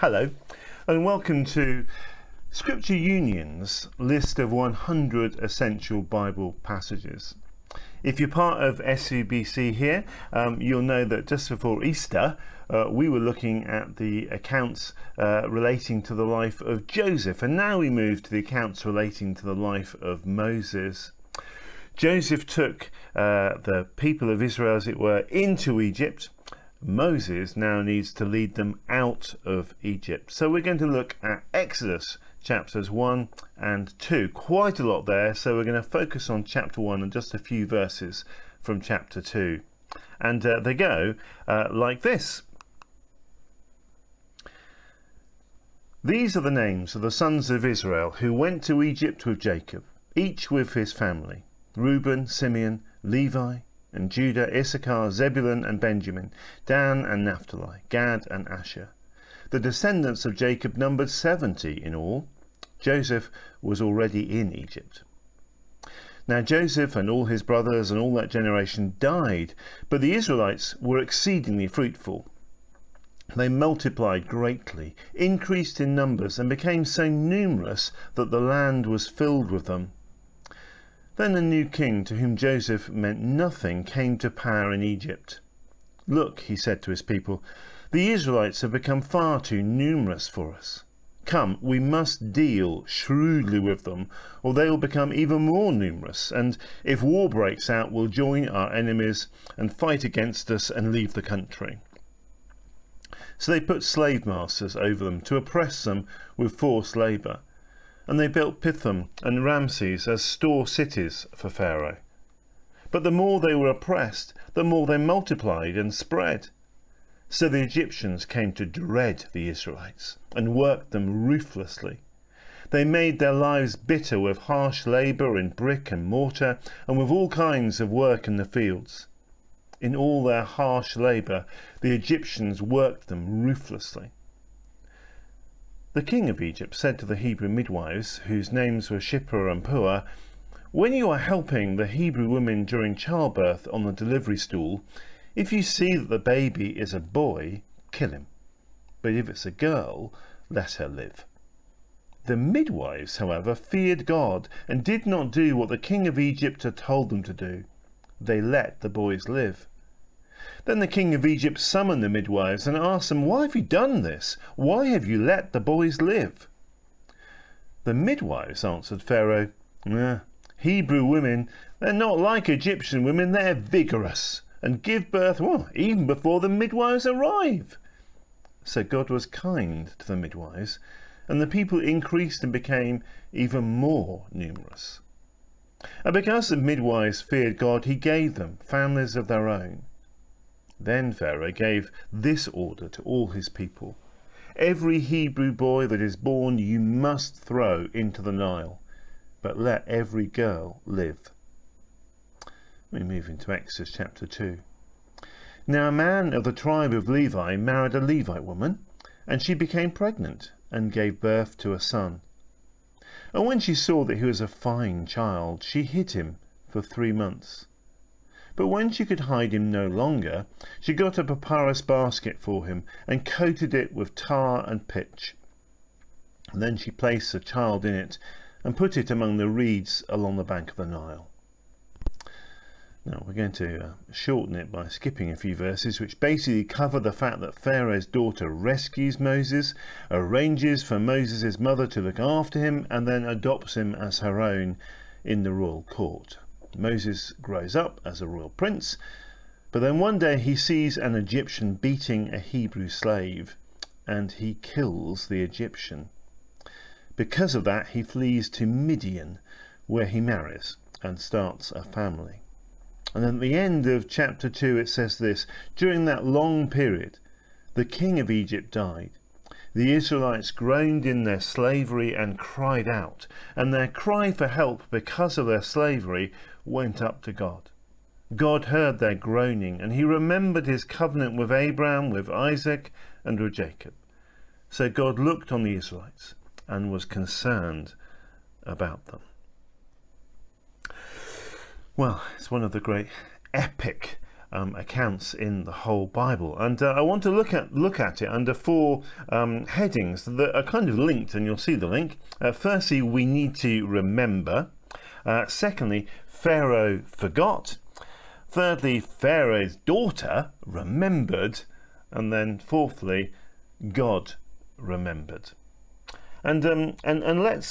Hello and welcome to Scripture Union's list of 100 essential Bible passages. If you're part of SUBC here, you'll know that just before Easter we were looking at the accounts relating to the life of Joseph, and now we move to the accounts relating to the life of Moses. Joseph took the people of Israel, as it were, into Egypt. Moses now needs to lead them out of Egypt. So we're going to look at Exodus chapters 1 and 2. Quite a lot there, so we're going to focus on chapter 1 and just a few verses from chapter 2. And they go like this. These are the names of the sons of Israel who went to Egypt with Jacob, each with his family: Reuben, Simeon, Levi, and Judah, Issachar, Zebulun and Benjamin, Dan and Naphtali, Gad and Asher. The descendants of Jacob numbered 70 in all. Joseph was already in Egypt. Now Joseph and all his brothers and all that generation died, but the Israelites were exceedingly fruitful. They multiplied greatly, increased in numbers, and became so numerous that the land was filled with them. Then a new king, to whom Joseph meant nothing, came to power in Egypt. "Look," he said to his people, "the Israelites have become far too numerous for us. Come, we must deal shrewdly with them, or they will become even more numerous, and if war breaks out, we'll join our enemies and fight against us and leave the country." So they put slave masters over them to oppress them with forced labour. And they built Pithom and Ramses as store cities for Pharaoh. But the more they were oppressed, the more they multiplied and spread. So the Egyptians came to dread the Israelites and worked them ruthlessly. They made their lives bitter with harsh labour in brick and mortar and with all kinds of work in the fields. In all their harsh labour, the Egyptians worked them ruthlessly. The king of Egypt said to the Hebrew midwives, whose names were Shiphrah and Puah, "When you are helping the Hebrew women during childbirth on the delivery stool, if you see that the baby is a boy, kill him. But if it's a girl, let her live." The midwives, however, feared God and did not do what the king of Egypt had told them to do. They let the boys live. Then the king of Egypt summoned the midwives and asked them, "Why have you done this? Why have you let the boys live?" The midwives answered Pharaoh, "Hebrew women, they're not like Egyptian women. They're vigorous and give birth even before the midwives arrive." So God was kind to the midwives, and the people increased and became even more numerous. And because the midwives feared God, he gave them families of their own. Then Pharaoh gave this order to all his people: "Every Hebrew boy that is born you must throw into the Nile, but let every girl live." We move into Exodus chapter 2. Now a man of the tribe of Levi married a Levite woman, and she became pregnant and gave birth to a son. And when she saw that he was a fine child, she hid him for 3 months. But when she could hide him no longer, she got a papyrus basket for him and coated it with tar and pitch. And then she placed the child in it and put it among the reeds along the bank of the Nile. Now we're going to shorten it by skipping a few verses which basically cover the fact that Pharaoh's daughter rescues Moses, arranges for Moses' mother to look after him, and then adopts him as her own in the royal court. Moses grows up as a royal prince, but then one day he sees an Egyptian beating a Hebrew slave, and he kills the Egyptian. Because of that, he flees to Midian, where he marries and starts a family. And at the end of chapter 2 it says this: "During that long period, the king of Egypt died. The Israelites groaned in their slavery and cried out, and their cry for help because of their slavery went up to God. God heard their groaning, and he remembered his covenant with Abraham, with Isaac, and with Jacob. So God looked on the Israelites and was concerned about them." Well, it's one of the great epic accounts in the whole Bible, and I want to look at it under four headings that are kind of linked, and you'll see the link. Firstly, we need to remember. Secondly, Pharaoh forgot. Thirdly, Pharaoh's daughter remembered, and then fourthly, God remembered. And let's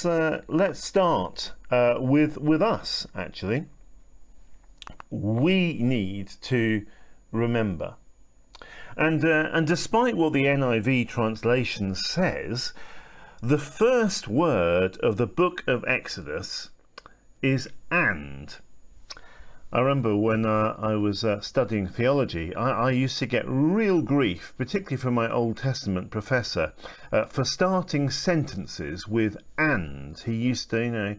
start with us. Actually, we need to remember. And despite what the NIV translation says, the first word of the book of Exodus is "and." I remember when I was studying theology, I used to get real grief, particularly from my Old Testament professor, for starting sentences with "and." He used to,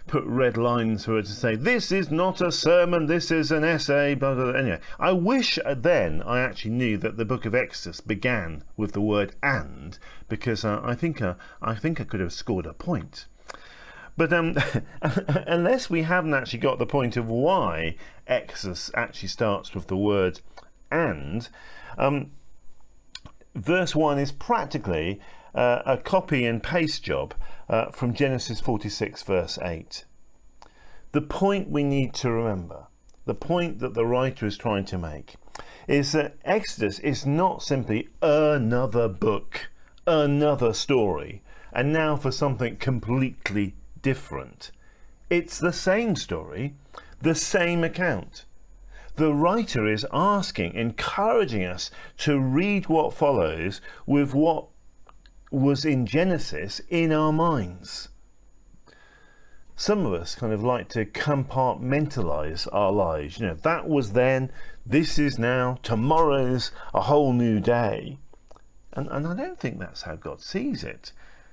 put red lines for it to say, "This is not a sermon, this is an essay," blah, blah, blah. Anyway, I wish then I actually knew that the book of Exodus began with the word "and," because I think I could have scored a point. But unless we haven't actually got the point of why Exodus actually starts with the word "and," verse 1 is practically a copy and paste job from Genesis 46 verse 8. The point we need to remember, the point that the writer is trying to make, is that Exodus is not simply another book, another story, and now for something completely different. It's the same story, the same account. The writer is encouraging us to read what follows with what was in Genesis in our minds. Some of us kind of like to compartmentalize our lives. That was then, this is now, tomorrow's a whole new day. And I don't think that's how God sees it.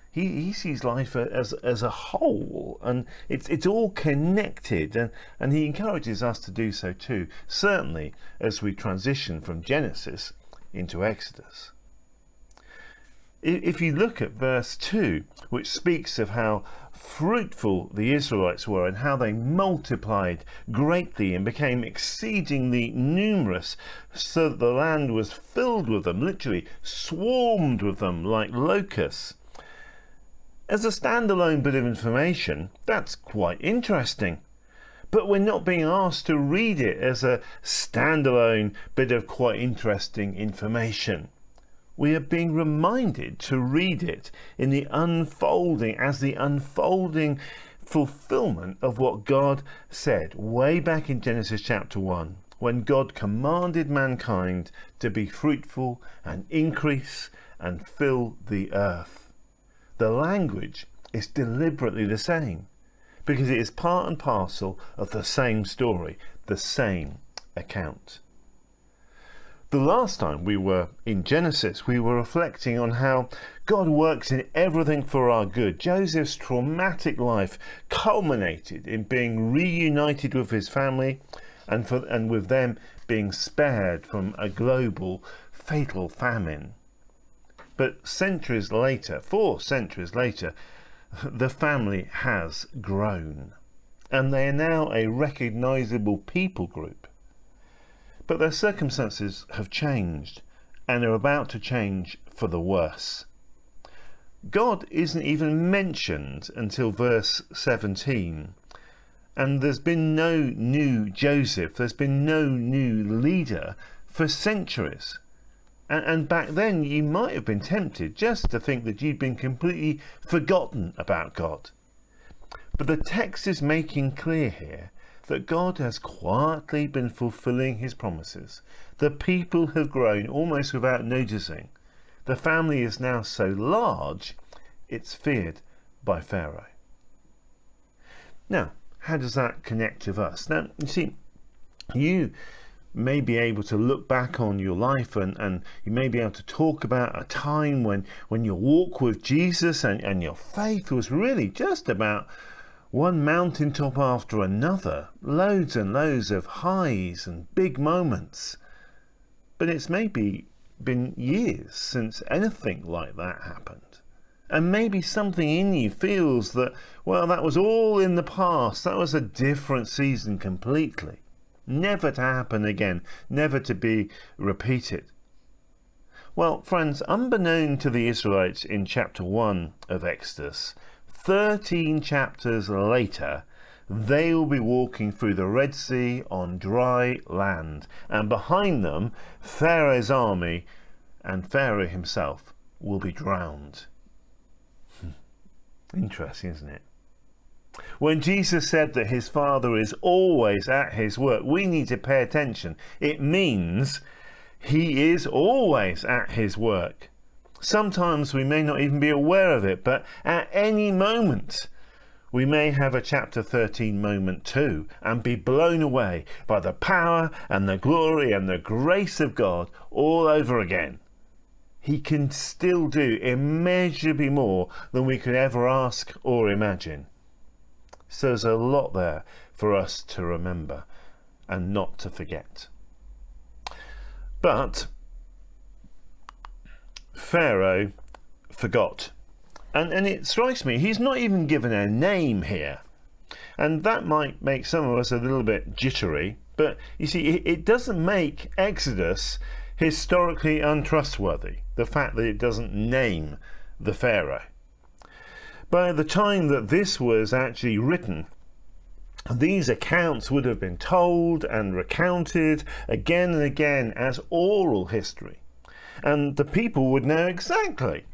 He sees life as a whole, and it's all connected, and he encourages us to do so too, certainly as we transition from Genesis into Exodus. If you look at verse 2, which speaks of how fruitful the Israelites were and how they multiplied greatly and became exceedingly numerous, so that the land was filled with them, literally swarmed with them like locusts. As a standalone bit of information, that's quite interesting. But we're not being asked to read it as a standalone bit of quite interesting information. We are being reminded to read it in the unfolding fulfillment of what God said way back in Genesis chapter 1, when God commanded mankind to be fruitful and increase and fill the earth. The language is deliberately the same because it is part and parcel of the same story, the same account. The last time we were in Genesis, we were reflecting on how God works in everything for our good. Joseph's traumatic life culminated in being reunited with his family and with them being spared from a global fatal famine. But 4 centuries later, the family has grown, and they are now a recognizable people group. But their circumstances have changed, and are about to change for the worse. God isn't even mentioned until verse 17, and there's been no new Joseph, there's been no new leader for centuries. And back then you might have been tempted just to think that you'd been completely forgotten about God. But the text is making clear here that God has quietly been fulfilling his promises. The people have grown almost without noticing. The family is now so large, it's feared by Pharaoh. Now, how does that connect with us? Now, you see, you may be able to look back on your life and you may be able to talk about a time when your walk with Jesus and your faith was really just about one mountaintop after another, loads and loads of highs and big moments. But it's maybe been years since anything like that happened. And maybe something in you feels that, well, that was all in the past. That was a different season completely. never to happen again, never to be repeated. Well, friends, unbeknown to the Israelites in chapter 1 of Exodus, 13 chapters later, they will be walking through the Red Sea on dry land, and behind them, Pharaoh's army and Pharaoh himself will be drowned. Interesting, isn't it? When Jesus said that his Father is always at his work, we need to pay attention. It means he is always at his work. Sometimes we may not even be aware of it, but at any moment we may have a chapter 13 moment too, and be blown away by the power and the glory and the grace of God all over again. He can still do immeasurably more than we could ever ask or imagine. So there's a lot there for us to remember and not to forget. But Pharaoh forgot. And it strikes me, he's not even given a name here. And that might make some of us a little bit jittery. But you see, it doesn't make Exodus historically untrustworthy, the fact that it doesn't name the Pharaoh. By the time that this was actually written, these accounts would have been told and recounted again and again as oral history. And the people would know exactly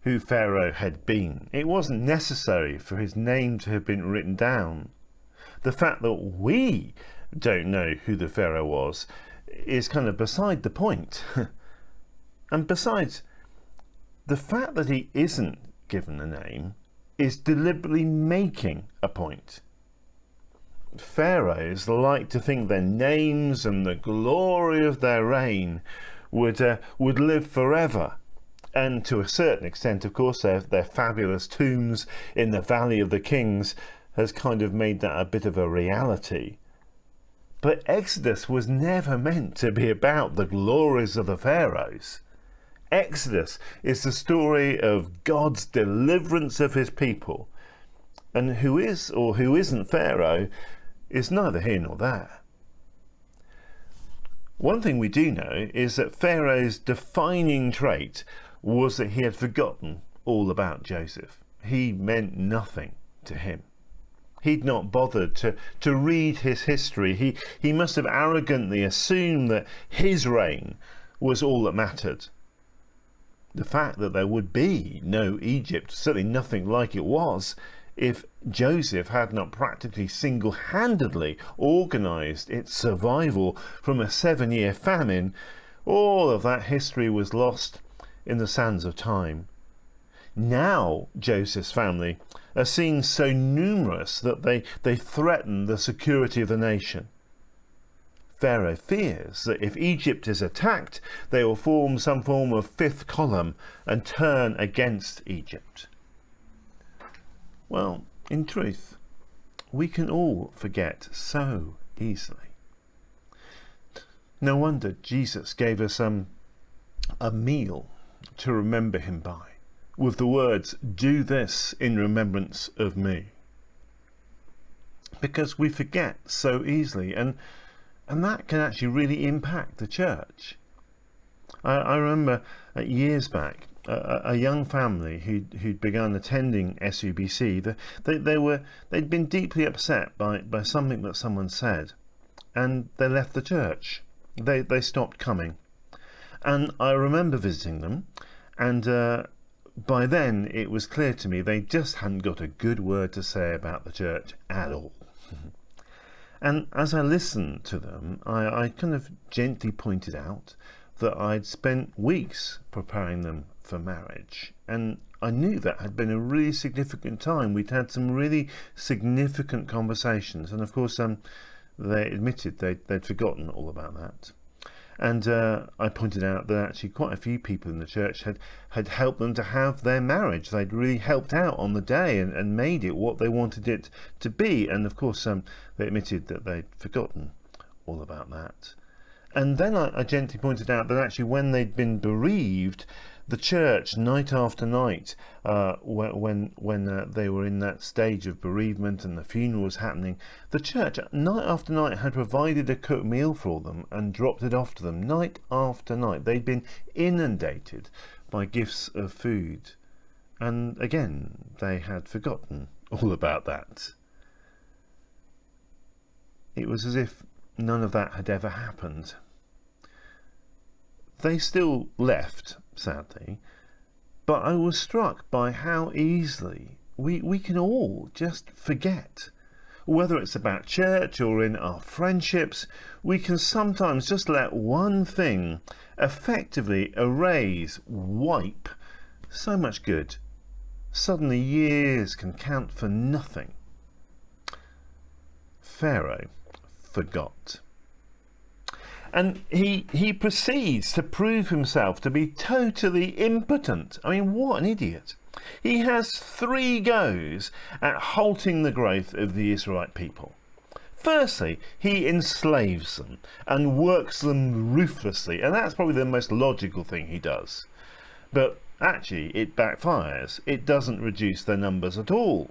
who Pharaoh had been. It wasn't necessary for his name to have been written down. The fact that we don't know who the Pharaoh was is kind of beside the point. And besides, the fact that he isn't given a name is deliberately making a point. Pharaohs like to think their names and the glory of their reign would live forever. And to a certain extent, of course, their fabulous tombs in the Valley of the Kings has kind of made that a bit of a reality. But Exodus was never meant to be about the glories of the pharaohs. Exodus is the story of God's deliverance of his people. And who is or who isn't Pharaoh is neither here nor there. One thing we do know is that Pharaoh's defining trait was that he had forgotten all about Joseph. He meant nothing to him. He'd not bothered to read his history. He must have arrogantly assumed that his reign was all that mattered. The fact that there would be no Egypt, certainly nothing like it was, if Joseph had not practically single-handedly organised its survival from a 7-year famine, all of that history was lost in the sands of time. Now Joseph's family are seen so numerous that they threaten the security of the nation. Pharaoh fears that if Egypt is attacked, they will form some form of fifth column and turn against Egypt. Well, in truth, we can all forget so easily. No wonder Jesus gave us a meal to remember him by, with the words, "Do this in remembrance of me." Because we forget so easily, and that can actually really impact the church. I remember years back, a young family who'd begun attending SUBC, they'd been deeply upset by something that someone said, and they left the church. They stopped coming. And I remember visiting them, and by then it was clear to me they just hadn't got a good word to say about the church at all. And as I listened to them, I kind of gently pointed out that I'd spent weeks preparing them for marriage, and I knew that had been a really significant time. We'd had some really significant conversations, and of course they admitted they'd forgotten all about that. And I pointed out that actually quite a few people in the church had helped them to have their marriage. They'd really helped out on the day and made it what they wanted it to be. And of course, they admitted that they'd forgotten all about that. And then I gently pointed out that actually when they'd been bereaved, the church, night after night, when they were in that stage of bereavement and the funeral was happening, the church, night after night, had provided a cooked meal for them and dropped it off to them, night after night. They'd been inundated by gifts of food. And again, they had forgotten all about that. It was as if none of that had ever happened. They still left, sadly, but I was struck by how easily we can all just forget. Whether it's about church or in our friendships, we can sometimes just let one thing effectively erase, wipe so much good. Suddenly years can count for nothing. Pharaoh forgot. And he proceeds to prove himself to be totally impotent. I mean, what an idiot. He has 3 goes at halting the growth of the Israelite people. Firstly, he enslaves them and works them ruthlessly, and that's probably the most logical thing he does. But actually, it backfires. It doesn't reduce their numbers at all.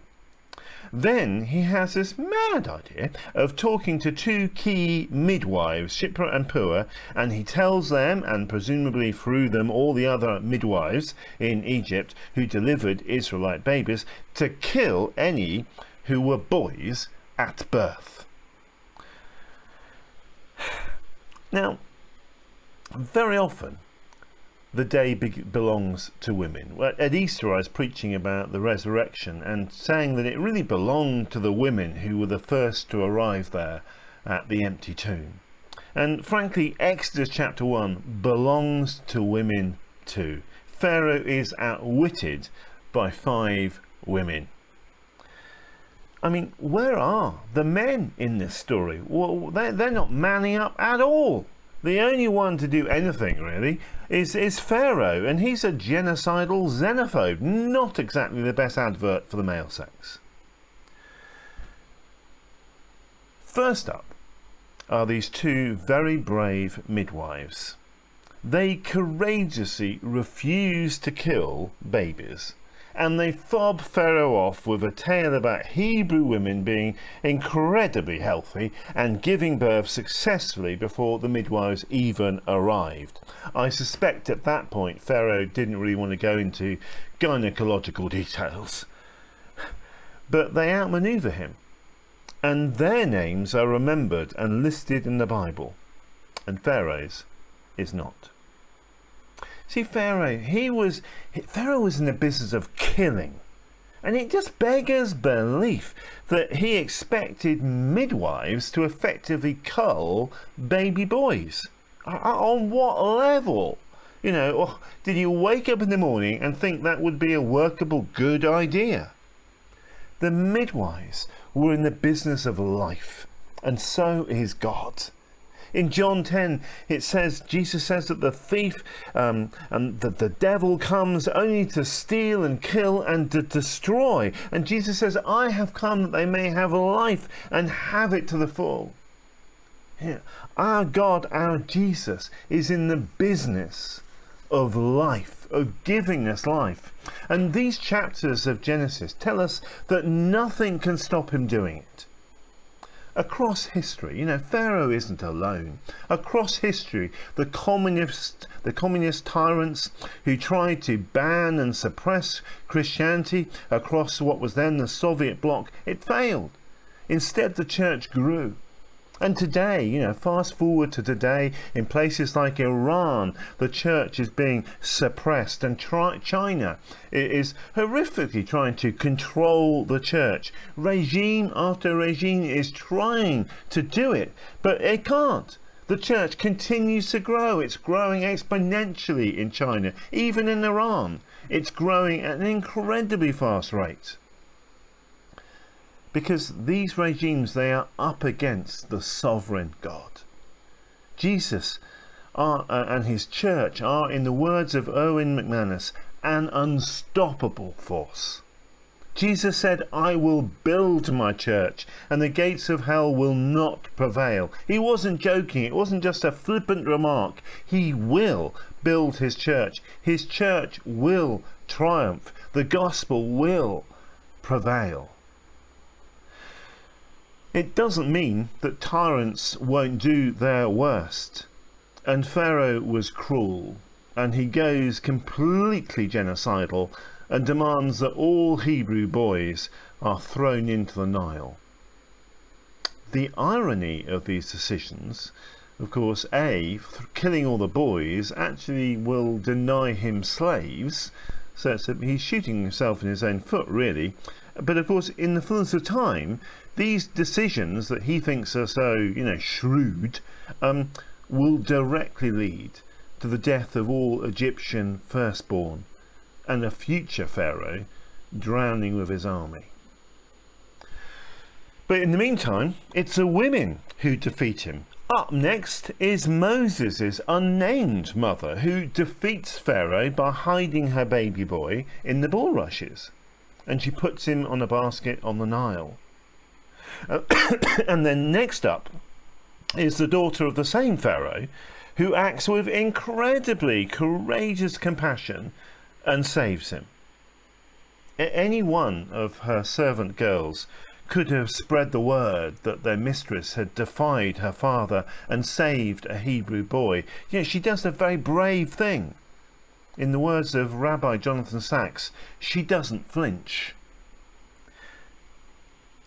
Then he has this mad idea of talking to 2 key midwives, Shipra and Puah, and he tells them, and presumably through them all the other midwives in Egypt who delivered Israelite babies, to kill any who were boys at birth. Now, very often the day belongs to women. Well, at Easter I was preaching about the resurrection and saying that it really belonged to the women who were the first to arrive there at the empty tomb. And frankly, Exodus chapter 1 belongs to women too. Pharaoh is outwitted by 5 women. I mean, where are the men in this story? Well, they're not manning up at all. The only one to do anything, really, is Pharaoh, and he's a genocidal xenophobe. Not exactly the best advert for the male sex. First up are these 2 very brave midwives. They courageously refuse to kill babies, and they fob Pharaoh off with a tale about Hebrew women being incredibly healthy and giving birth successfully before the midwives even arrived. I suspect at that point Pharaoh didn't really want to go into gynecological details. But they outmaneuver him, and their names are remembered and listed in the Bible, and Pharaoh's is not. See, Pharaoh was in the business of killing, and it just beggars belief that he expected midwives to effectively cull baby boys. On what level? You know, did you wake up in the morning and think that would be a workable, good idea? The midwives were in the business of life, and so is God. In John 10, Jesus says that the thief and that the devil comes only to steal and kill and to destroy. And Jesus says, I have come that they may have life and have it to the full. Yeah. Our God, our Jesus, is in the business of life, of giving us life. And these chapters of Genesis tell us that nothing can stop him doing it. Across history, you know, Pharaoh isn't alone. Across history, the communist tyrants who tried to ban and suppress Christianity across what was then the Soviet bloc, it failed. Instead, the church grew. And today, you know, fast forward to today, in places like Iran, the church is being suppressed, and China is horrifically trying to control the church. Regime after regime is trying to do it, but it can't. The church continues to grow. It's growing exponentially in China. Even in Iran, it's growing at an incredibly fast rate. Because these regimes, they are up against the sovereign God. Jesus and his church are, in the words of Owen McManus, an unstoppable force. Jesus said, I will build my church and the gates of hell will not prevail. He wasn't joking. It wasn't just a flippant remark. He will build his church. His church will triumph. The gospel will prevail. It doesn't mean that tyrants won't do their worst. And Pharaoh was cruel, and he goes completely genocidal and demands that all Hebrew boys are thrown into the Nile. The irony of these decisions, of course, killing all the boys actually will deny him slaves, so he's shooting himself in his own foot, really. But of course, in the fullness of time, these decisions that he thinks are so, shrewd, will directly lead to the death of all Egyptian firstborn and a future Pharaoh drowning with his army. But in the meantime, it's the women who defeat him. Up next is Moses' unnamed mother, who defeats Pharaoh by hiding her baby boy in the bulrushes, and she puts him on a basket on the Nile. And then next up is the daughter of the same Pharaoh, who acts with incredibly courageous compassion and saves him. Any one of her servant girls could have spread the word that their mistress had defied her father and saved a Hebrew boy. Yet she does a very brave thing. In the words of Rabbi Jonathan Sacks, she doesn't flinch.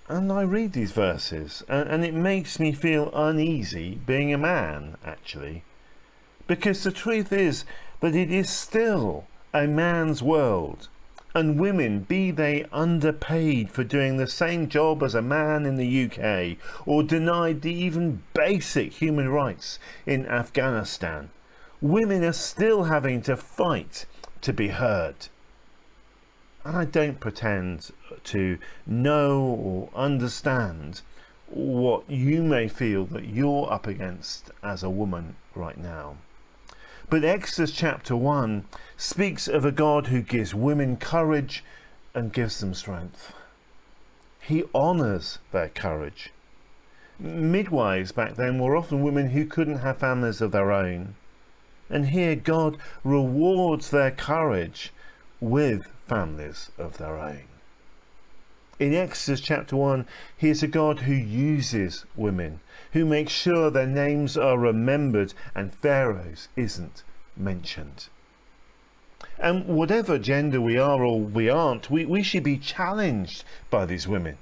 And I read these verses, and it makes me feel uneasy being a man, actually. Because the truth is that it is still a man's world, and women, be they underpaid for doing the same job as a man in the UK, or denied the even basic human rights in Afghanistan, women are still having to fight to be heard. And I don't pretend to know or understand what you may feel that you're up against as a woman right now. But Exodus chapter 1 speaks of a God who gives women courage and gives them strength. He honours their courage. Midwives back then were often women who couldn't have families of their own. And here God rewards their courage with families of their own. In Exodus chapter 1, he is a God who uses women, who makes sure their names are remembered and Pharaoh's isn't mentioned. And whatever gender we are or we aren't, we should be challenged by these women.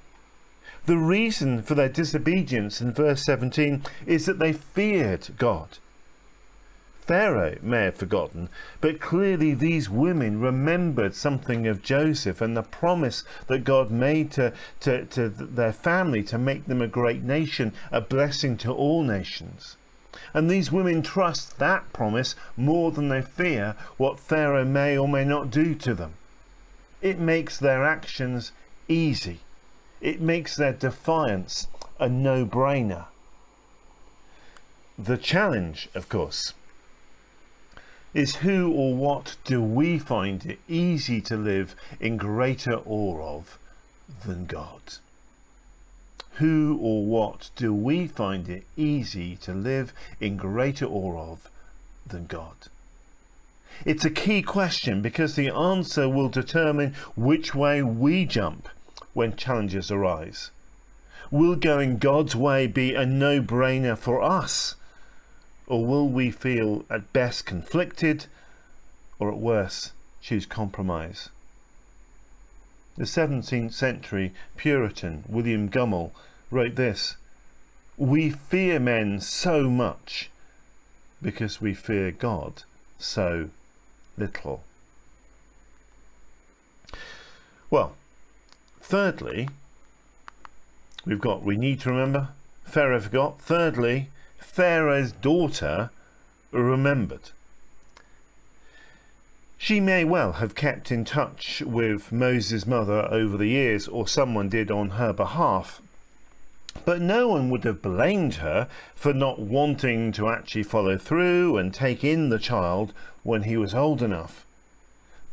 The reason for their disobedience in verse 17 is that they feared God. Pharaoh may have forgotten, but clearly these women remembered something of Joseph and the promise that God made to their family to make them a great nation, a blessing to all nations. And these women trust that promise more than they fear what Pharaoh may or may not do to them. It makes their actions easy. It makes their defiance a no-brainer. The challenge, of course, is who or what do we find it easy to live in greater awe of than God? Who or what do we find it easy to live in greater awe of than God? It's a key question because the answer will determine which way we jump when challenges arise. Will going God's way be a no-brainer for us? Or will we feel at best conflicted, or at worst choose compromise? The 17th century Puritan William Gummel wrote this: "We fear men so much because we fear God so little." Well, thirdly, we need to remember Pharaoh forgot. Thirdly, Pharaoh's daughter remembered. She may well have kept in touch with Moses' mother over the years, or someone did on her behalf, but no one would have blamed her for not wanting to actually follow through and take in the child when he was old enough.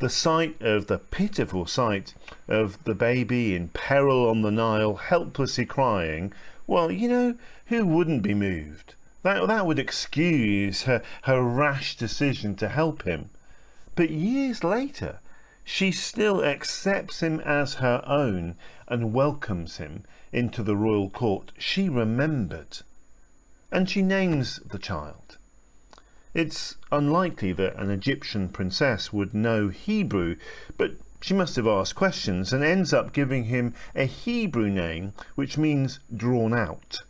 The sight of the pitiful sight of the baby in peril on the Nile, helplessly crying, well, who wouldn't be moved? That would excuse her rash decision to help him. But years later, she still accepts him as her own and welcomes him into the royal court. She remembered. And she names the child. It's unlikely that an Egyptian princess would know Hebrew, but she must have asked questions and ends up giving him a Hebrew name which means drawn out.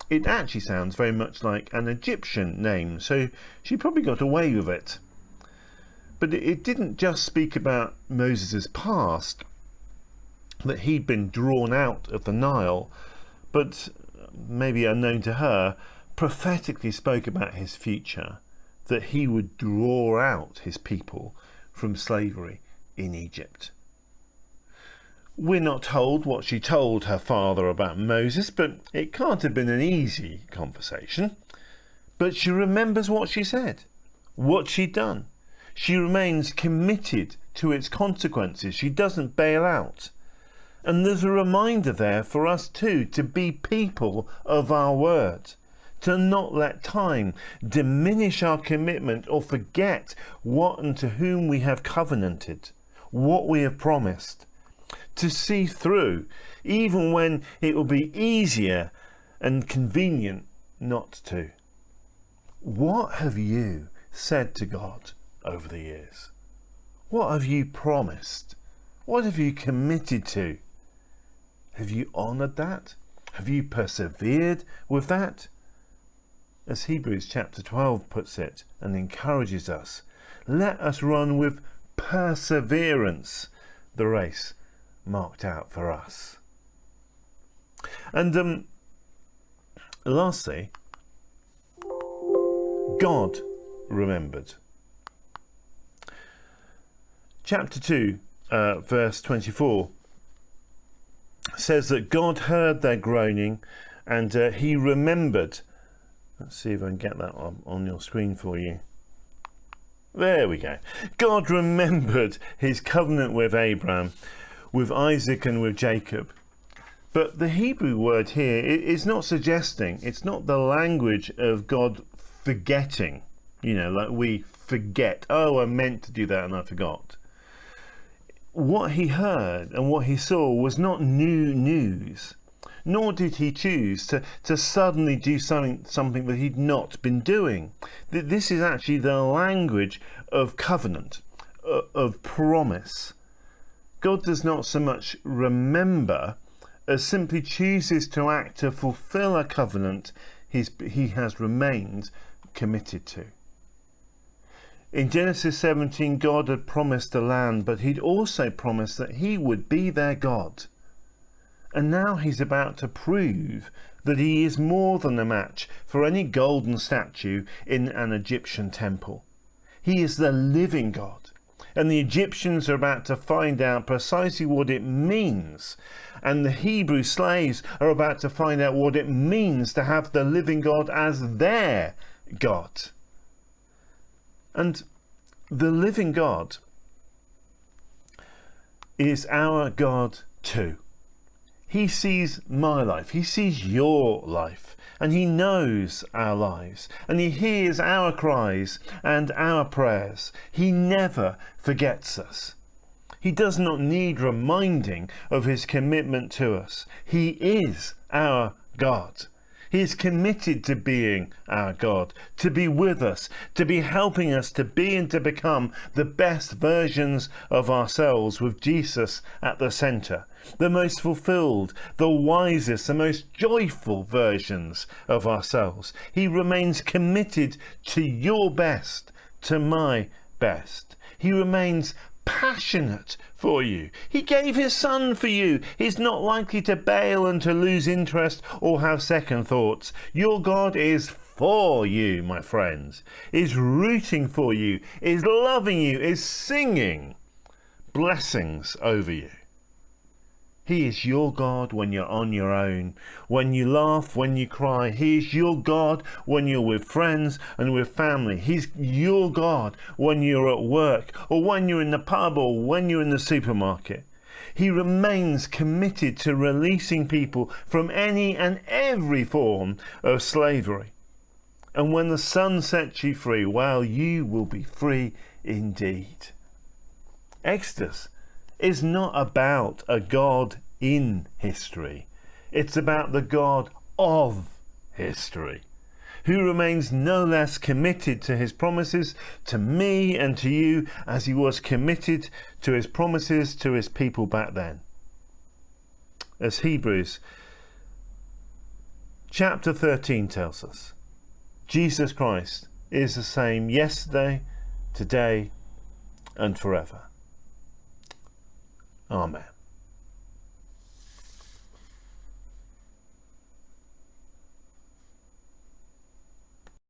It actually sounds very much like an Egyptian name, so she probably got away with it. But it didn't just speak about Moses' past, that he'd been drawn out of the Nile, but, maybe unknown to her, prophetically spoke about his future, that he would draw out his people from slavery in Egypt. We're not told what she told her father about Moses, but it can't have been an easy conversation. But she remembers what she said, what she'd done. She remains committed to its consequences. She doesn't bail out. And there's a reminder there for us too, to be people of our word, to not let time diminish our commitment or forget what and to whom we have covenanted, what we have promised, to see through, even when it will be easier and convenient not to. What have you said to God over the years? What have you promised? What have you committed to? Have you honoured that? Have you persevered with that? As Hebrews chapter 12 puts it and encourages us, let us run with perseverance the race marked out for us. And lastly, God remembered. Chapter 2, verse 24 says that God heard their groaning and he remembered. Let's see if I can get that on your screen for you. There we go. God remembered his covenant with Abraham, with Isaac and with Jacob. But the Hebrew word here is not suggesting, it's not the language of God forgetting, like we forget. Oh, I meant to do that and I forgot. What he heard and what he saw was not new news, nor did he choose to suddenly do something that he'd not been doing. This is actually the language of covenant, of promise. God does not so much remember as simply chooses to act to fulfill a covenant he has remained committed to. In Genesis 17, God had promised a land, but he'd also promised that he would be their God. And now he's about to prove that he is more than a match for any golden statue in an Egyptian temple. He is the living God. And the Egyptians are about to find out precisely what it means. And the Hebrew slaves are about to find out what it means to have the living God as their God. And the living God is our God too. He sees my life, he sees your life, and he knows our lives, and he hears our cries and our prayers. He never forgets us. He does not need reminding of his commitment to us. He is our God. He is committed to being our God, to be with us, to be helping us to be and to become the best versions of ourselves with Jesus at the centre, the most fulfilled, the wisest, the most joyful versions of ourselves. He remains committed to your best, to my best. He remains passionate for you. He gave his son for you. He's not likely to bail and to lose interest or have second thoughts. Your God is for you, my friends, is rooting for you, is loving you, is singing blessings over you. He is your God when you're on your own, when you laugh, when you cry. He is your God when you're with friends and with family. He's your God when you're at work, or when you're in the pub, or when you're in the supermarket. He remains committed to releasing people from any and every form of slavery. And when the Son sets you free, well, you will be free indeed. Exodus is not about a God in history. It's about the God of history, who remains no less committed to his promises to me and to you as he was committed to his promises to his people back then. As Hebrews chapter 13 tells us, Jesus Christ is the same yesterday, today, and forever. Amen.